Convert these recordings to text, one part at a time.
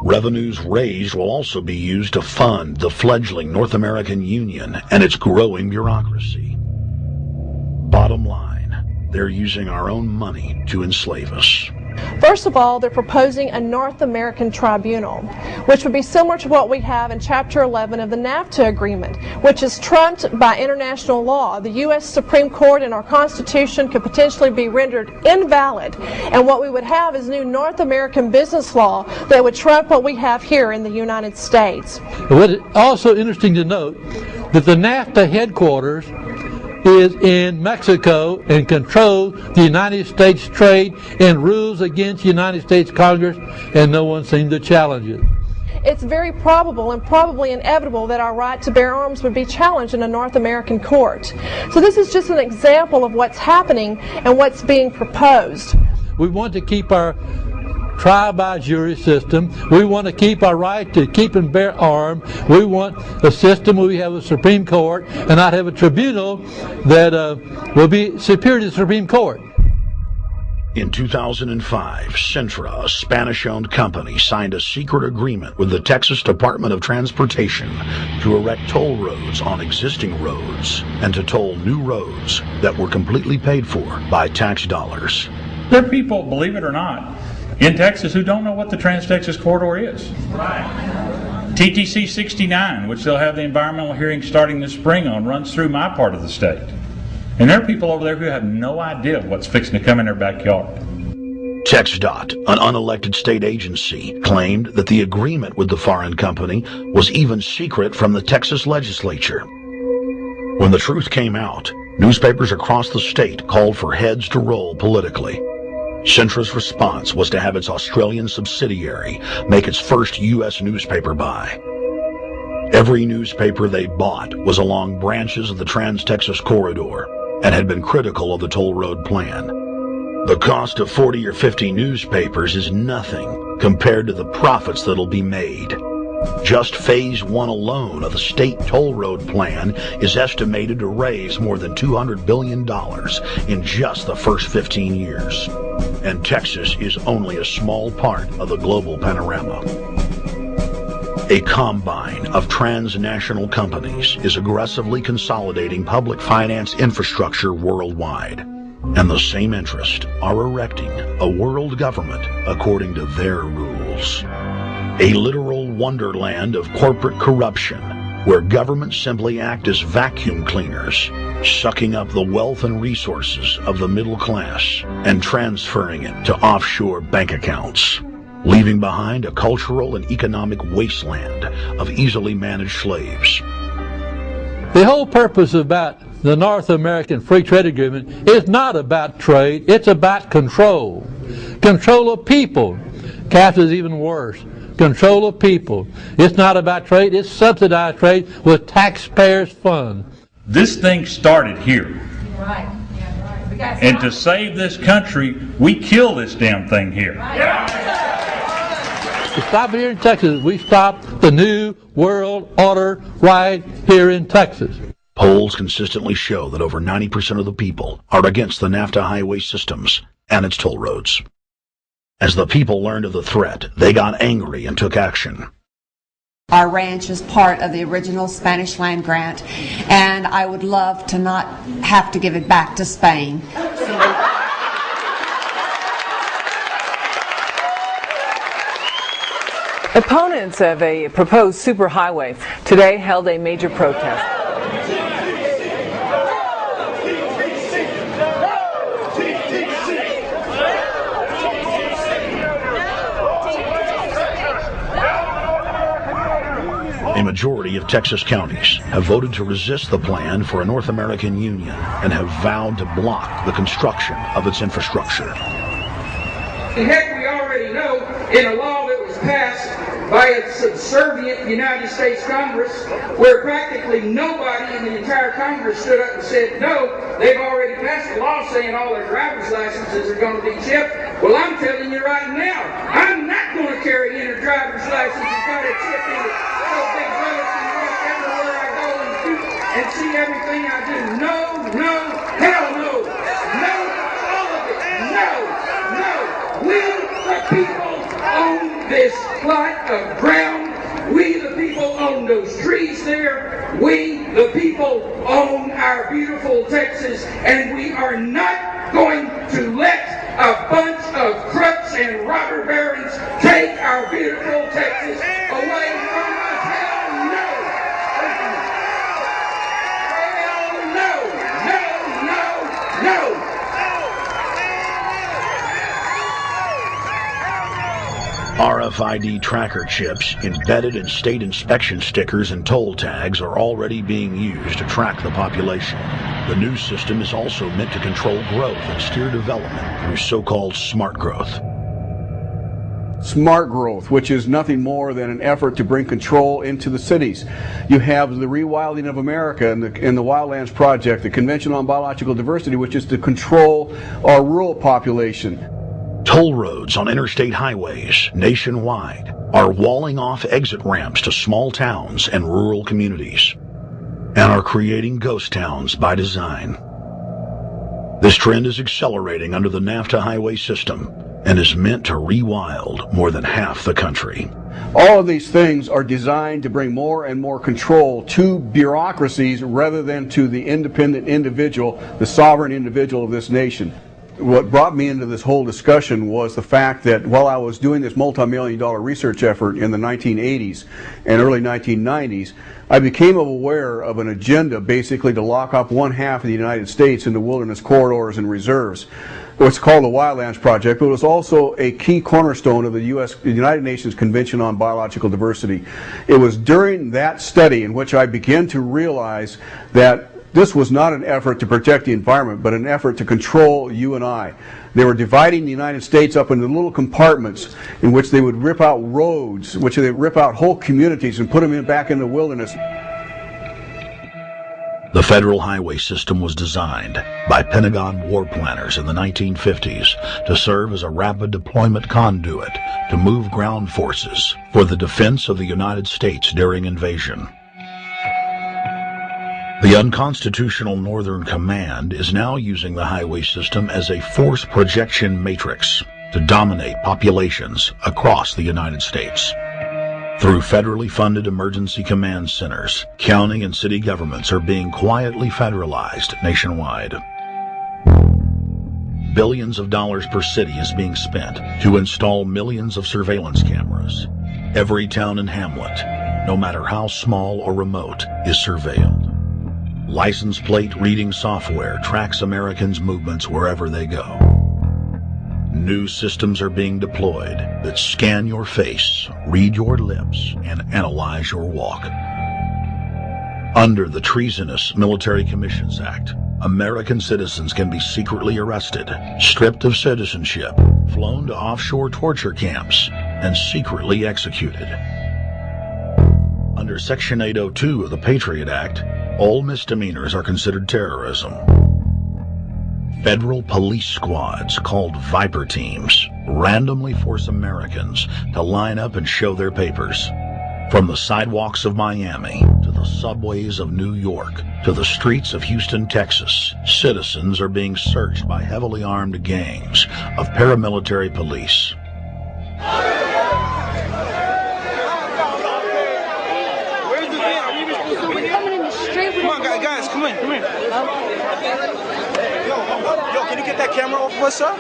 Revenues raised will also be used to fund the fledgling North American Union and its growing bureaucracy. Bottom line, they're using our own money to enslave us. First of all, they're proposing a North American tribunal, which would be similar to what we have in Chapter 11 of the NAFTA agreement, which is trumped by international law. The U.S. Supreme Court and our Constitution could potentially be rendered invalid, and what we would have is new North American business law that would trump what we have here in the United States. What's also interesting to note that the NAFTA headquarters is in Mexico and controls the United States trade and rules against the United States Congress, and no one seemed to challenge it. It's very probable and probably inevitable that our right to bear arms would be challenged in a North American court. So this is just an example of what's happening and what's being proposed. We want to keep our trial by jury system. We want to keep our right to keep and bear arms. We want a system where we have a Supreme Court and not have a tribunal that will be superior to the Supreme Court. In 2005, Cintra, a Spanish-owned company, signed a secret agreement with the Texas Department of Transportation to erect toll roads on existing roads and to toll new roads that were completely paid for by tax dollars. There are people, believe it or not, in Texas who don't know what the Trans-Texas Corridor is. Right. TTC 69, which they'll have the environmental hearing starting this spring on, runs through my part of the state. And there are people over there who have no idea what's fixing to come in their backyard. TxDOT, an unelected state agency, claimed that the agreement with the foreign company was even secret from the Texas legislature. When the truth came out, newspapers across the state called for heads to roll politically. Cintra's response was to have its Australian subsidiary make its first U.S. newspaper buy. Every newspaper they bought was along branches of the Trans-Texas Corridor and had been critical of the toll road plan. The cost of 40 or 50 newspapers is nothing compared to the profits that'll be made. Just Phase 1 alone of the state toll road plan is estimated to raise more than $200 billion in just the first 15 years. And Texas is only a small part of the global panorama. A combine of transnational companies is aggressively consolidating public finance infrastructure worldwide. And the same interests are erecting a world government according to their rules. A literal wonderland of corporate corruption, where governments simply act as vacuum cleaners, sucking up the wealth and resources of the middle class and transferring it to offshore bank accounts, leaving behind a cultural and economic wasteland of easily managed slaves. The whole purpose about the North American Free Trade Agreement is not about trade, it's about control. Control of people. CAFTA is even worse. Control of people. It's not about trade, it's subsidized trade with taxpayers' funds. This thing started here. Right. Yeah, right. And to save this country, we kill this damn thing here. To stop it here in Texas, we stop the New World Order right here in Texas. Polls consistently show that over 90% of the people are against the NAFTA highway systems and its toll roads. As the people learned of the threat, they got angry and took action. Our ranch is part of the original Spanish land grant, and I would love to not have to give it back to Spain. Opponents of a proposed superhighway today held a major protest. A majority of Texas counties have voted to resist the plan for a North American Union and have vowed to block the construction of its infrastructure. And heck, we already know in a law that was passed by a subservient United States Congress, where practically nobody in the entire Congress stood up and said no, they've already passed a law saying all their driver's licenses are going to be chipped. Well, I'm telling you right now, I'm not going to carry in a driver's license and got a chip in it. So big brother can walk everywhere I go and shoot and see everything I do. No, no, hell no. No, all of it. No, no. Will the people own this plot of ground. We, the people, own those trees there. We, the people, own our beautiful Texas, and we are not going to let a bunch of crooks and robber barons take our beautiful Texas away from us. Hell no! Hell no! No! No! RFID tracker chips embedded in state inspection stickers and toll tags are already being used to track the population. The new system is also meant to control growth and steer development through so-called smart growth. Smart growth, which is nothing more than an effort to bring control into the cities. You have the rewilding of America and the Wildlands Project, the Convention on Biological Diversity, which is to control our rural population. Toll roads on interstate highways nationwide are walling off exit ramps to small towns and rural communities, and are creating ghost towns by design. This trend is accelerating under the NAFTA highway system and is meant to rewild more than half the country. All of these things are designed to bring more and more control to bureaucracies rather than to the independent individual, the sovereign individual of this nation. What brought me into this whole discussion was the fact that while I was doing this multi-million-dollar research effort in the 1980s and early 1990s, I became aware of an agenda basically to lock up one half of the United States into wilderness corridors and reserves. What's called the Wildlands Project, but it was also a key cornerstone of the United Nations Convention on Biological Diversity. It was during that study in which I began to realize that this was not an effort to protect the environment, but an effort to control you and I. They were dividing the United States up into little compartments in which they would rip out roads, which they would rip out whole communities and put them back in the wilderness. The federal highway system was designed by Pentagon war planners in the 1950s to serve as a rapid deployment conduit to move ground forces for the defense of the United States during invasion. The unconstitutional Northern Command is now using the highway system as a force projection matrix to dominate populations across the United States. Through federally funded emergency command centers, county and city governments are being quietly federalized nationwide. Billions of dollars per city is being spent to install millions of surveillance cameras. Every town and hamlet, no matter how small or remote, is surveilled. License plate reading software tracks Americans' movements wherever they go. New systems are being deployed that scan your face, read your lips, and analyze your walk. Under the treasonous Military Commissions Act, American citizens can be secretly arrested, stripped of citizenship, flown to offshore torture camps, and secretly executed. Under Section 802 of the Patriot Act, all misdemeanors are considered terrorism. Federal police squads called Viper teams randomly force Americans to line up and show their papers. From the sidewalks of Miami to the subways of New York to the streets of Houston, Texas, citizens are being searched by heavily armed gangs of paramilitary police. Yo, can you get that camera off of us, sir?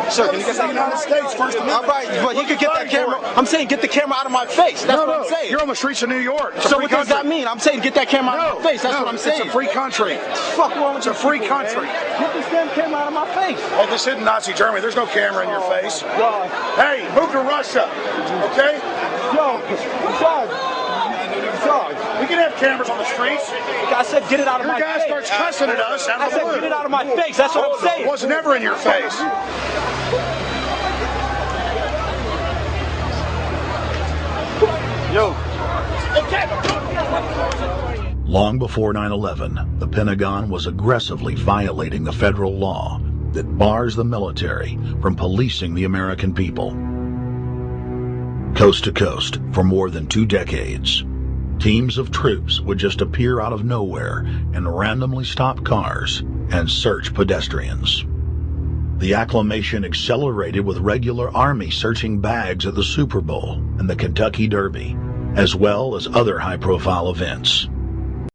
Sir, can you get that United States First Amendment? All right, but you can get that camera. I'm saying get the camera out of my face. That's what I'm saying. You're on the streets of New York. So what does that mean? I'm saying get that camera out of my face. That's what I'm saying. It's a free country. Fuck wrong with It's a free country. Get this damn camera out of my face. Hey, this isn't Nazi Germany. There's no camera in your face. God. Hey, move to Russia, okay? Yo, we can have cameras on the streets. I said get it out of my face. Your guy starts cussing at us out of the blue. I said get it out of my face. That's what I'm saying. It was never in your face. Yo. Long before 9/11, the Pentagon was aggressively violating the federal law that bars the military from policing the American people. Coast to coast, for more than 2 decades, teams of troops would just appear out of nowhere and randomly stop cars and search pedestrians. The acclamation accelerated with regular Army searching bags at the Super Bowl and the Kentucky Derby, as well as other high-profile events.